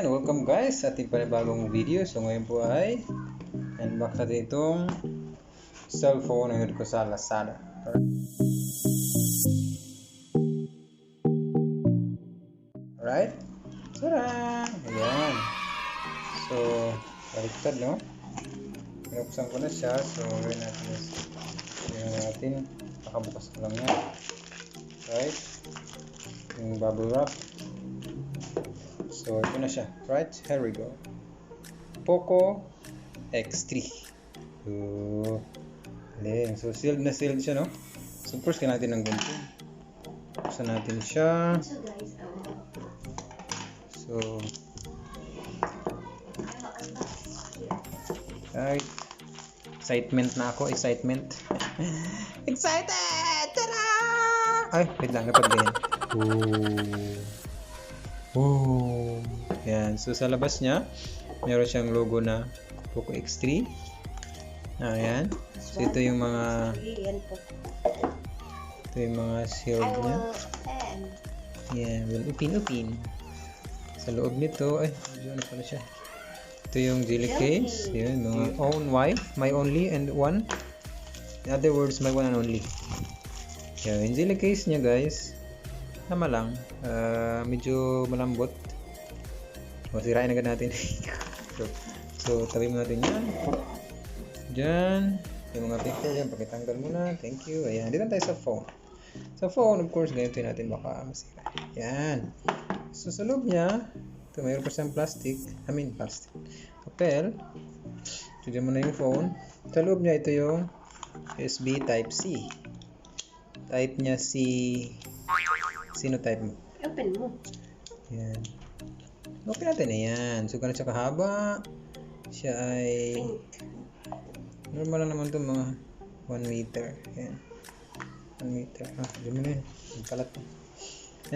Ayan, welcome guys sa ating panibagong video. So ngayon po ay unbox natin itong cellphone na ko sa Lazada. Alright? Tara! Ayan. So, baliktad, no? Pinuksan ko na siya. So, gawin natin this. Tingnan natin. Pakabukas ko lang yan. Right? Yung bubble wrap. So, ito na siya. Right? Here we go. Poco X3. So, sealed na sealed siya, no? So, first, kailangan natin ng gunting. Buksan natin siya. So, right. Excitement na ako. Excitement. Excited! Tara! Ay, wait lang. Kapag ganyan. Oh, yan. So sa labas niya, meron siyang logo na Poco X3. Ayan. So ito yung mga shield niya. Yan, well, upin. Sa loob nito, ay, ano pala siya? Ito yung jelly case. Yan, mga own wife, my only and one. In other words, my one and only. Yan, yung jelly case niya, guys. Tama lang, medyo malambot. O, sirain agad natin. so tabi mo natin yan. Diyan, yung mga picture dyan, pakitanggal muna. Thank you. Ayan, dito tayo sa phone. Sa phone, of course, ganito natin baka masira. Ayan. So sa loob niya, ito mayroon pa siyang plastic. Papel. So dyan muna yung phone. Sa loob niya, ito yung USB Type-C. Type niya si... Sino type mo? Open mo. Yan. Open natin na yan. So, gano'n siya kahaba. Siya ay... normal lang naman ito, mga 1 meter. Yan. 1 meter. Diyan mo na yun. Magkalat pa.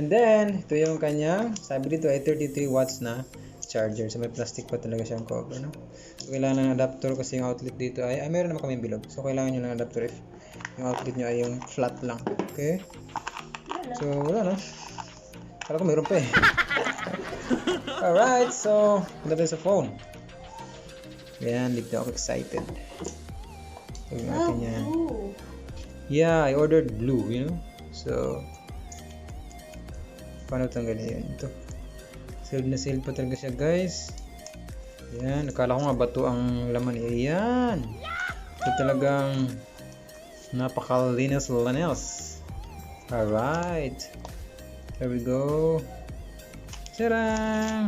And then, ito yung kanyang, sabi dito ay 33 watts na charger. So, may plastic pa talaga siyang cover, no? So, kailangan ng adapter kasi yung outlet dito ay meron naman kami bilog. So, kailangan nyo ng adapter if yung outlet nyo ay yung flat lang. Okay? So, wala na. Kala ko mayroon pa eh. Alright, so, punta tayo sa phone. Yan, dito ako excited. Tignan natin yan. Yeah, I ordered blue, you know. So, paano tanggalin yan? Ito. Sealed na sealed pa talaga siya, guys. Yan, nakala ko nga bato ang laman. Yan. Ito talagang napakalinis. Alright. Here we go. Tara!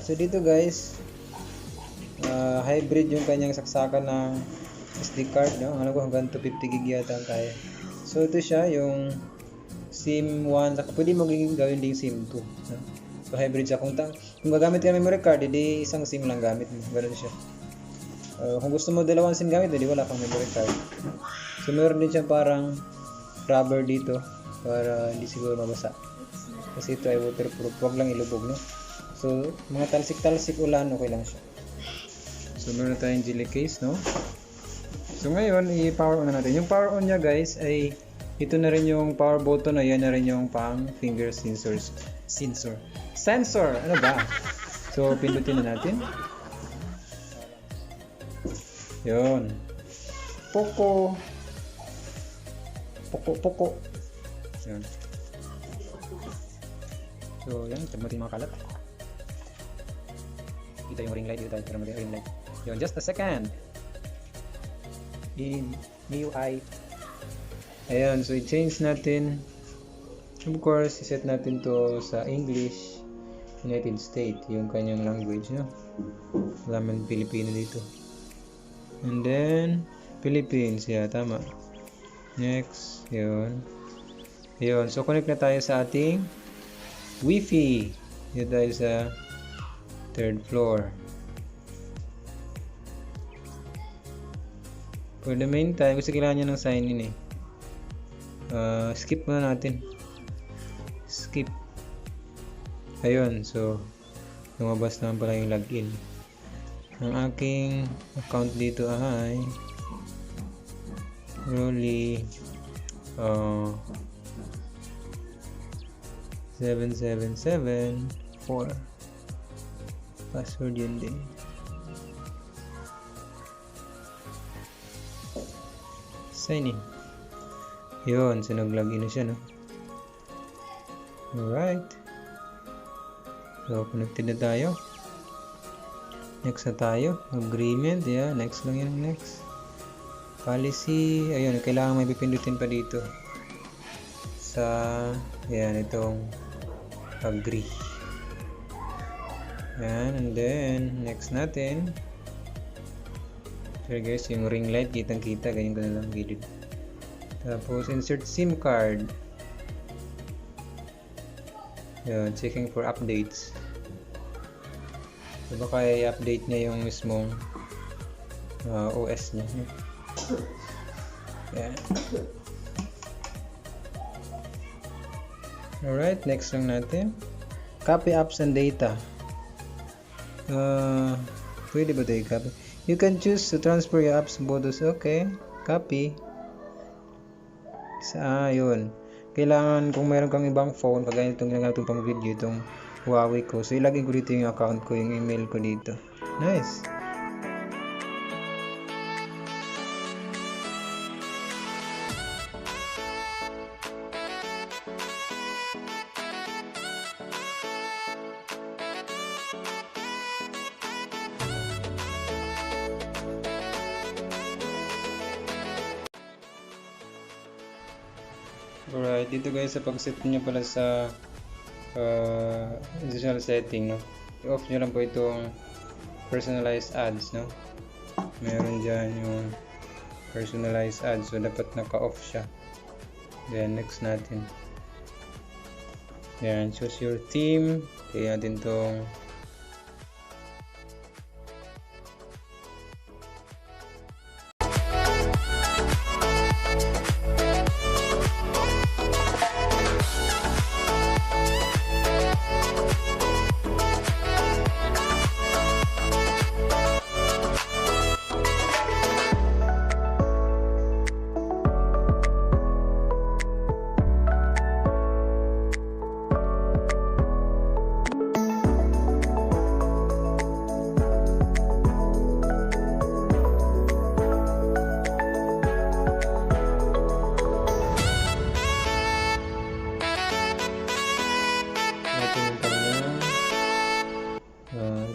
So dito guys, hybrid yung kanyang saksakan ng SD card, no? Ano ko hanggang 250 GB yata ang kaya. So ito siya yung SIM 1, saka pwede mo gawin din SIM 2, no? So hybrid siya. Kung gagamit ka ng memory card, hindi isang SIM lang gamit mo. Ganun siya. Kung gusto mo dalawang SIM gamit, hindi wala kang memory card. So meron din siya parang rubber dito para hindi siguro mabasa. Kasi ito ay waterproof, wag lang ilubog, no? So, mga talsik-talsik ulan, okay lang siya. So, meron na tayong jelly case, no? So, ngayon, i-power on na natin. Yung power on niya, guys, ay ito na rin yung power button, ayan na rin yung pang finger sensors. Sensor, ano ba? So, pindutin na natin. Yun. Poco. Yun. So, yan. Tignan natin mga kalat. Kita yung ring light dito. Tignan natin yung ring light. Yun, just a second. In MIUI. Ayan, so i-change natin. Of course, i-set natin to sa English United States, yung kanyang language, no? Wala man Pilipino dito. And then, Philippines, yeah, tama. Next, yun. Yun, so connect na tayo sa ating Wi-Fi. Yun tayo sa 3rd floor. For the meantime, kasi kailangan nyo ng sign in eh. Skip muna natin. Skip. Ayun, so lumabas naman pala yung login. Ang aking account dito ay Rolly 7774. Password yun din. Sign in. Yun, so nag-login na siya, no? Alright. So, connected na tayo. Next na tayo. Agreement. Yeah, next lang yun. Next. Policy. Ayun, kailangan may pipindutin pa dito. Sa, ayan, itong agree. Ayan, and then, next natin. So guys, yung ring light, kitang-kita. Ganyan ko na lang gilid. Tapos, insert SIM card. Yun, checking for updates. So baka i-update niya yung mismong OS niya. Yeah. Alright, next lang natin. Copy apps and data. Pwede ba tayo copy? You can choose to transfer your apps modus. Okay, copy. Yun. Kailangan kung mayroon kang ibang phone, kagaya itong ginagamit pang video, itong Huawei ko. So, ilagay ko dito yung account ko, yung email ko dito. Nice! Alright, dito guys sa pag-set nyo pala sa additional setting, no? I-off nyo lang po itong personalized ads, no? Meron dyan yung personalized ads, so dapat naka-off siya. Then next natin. Yan, choose your theme. Kaya natin itong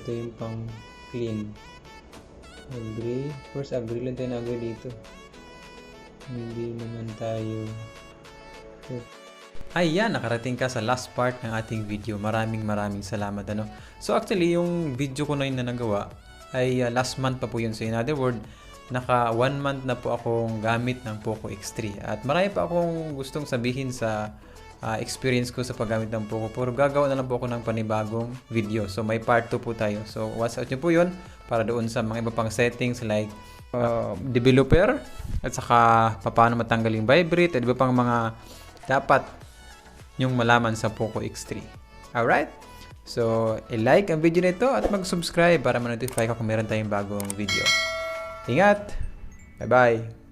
ito yung pang clean. Agree. First, agree lang tayo na agree dito. Hindi naman tayo. Ayan, nakarating ka sa last part ng ating video. Maraming salamat. Ano? So actually, yung video ko na yun na nagawa ay last month pa po yun. So in other word, naka 1 month na po akong gamit ng Poco X3. At marami pa akong gustong sabihin sa experience ko sa paggamit ng Poco. Pero gagawa na lang po ako ng panibagong video. So may part 2 po tayo. So watch out nyo po yun para doon sa mga iba pang settings like developer at saka paano matanggal yung vibrate at iba pang mga dapat yung malaman sa Poco X3. Alright? So i-like ang video nito at mag-subscribe para ma-notify ka kung meron tayong bagong video. Ingat! Bye-bye!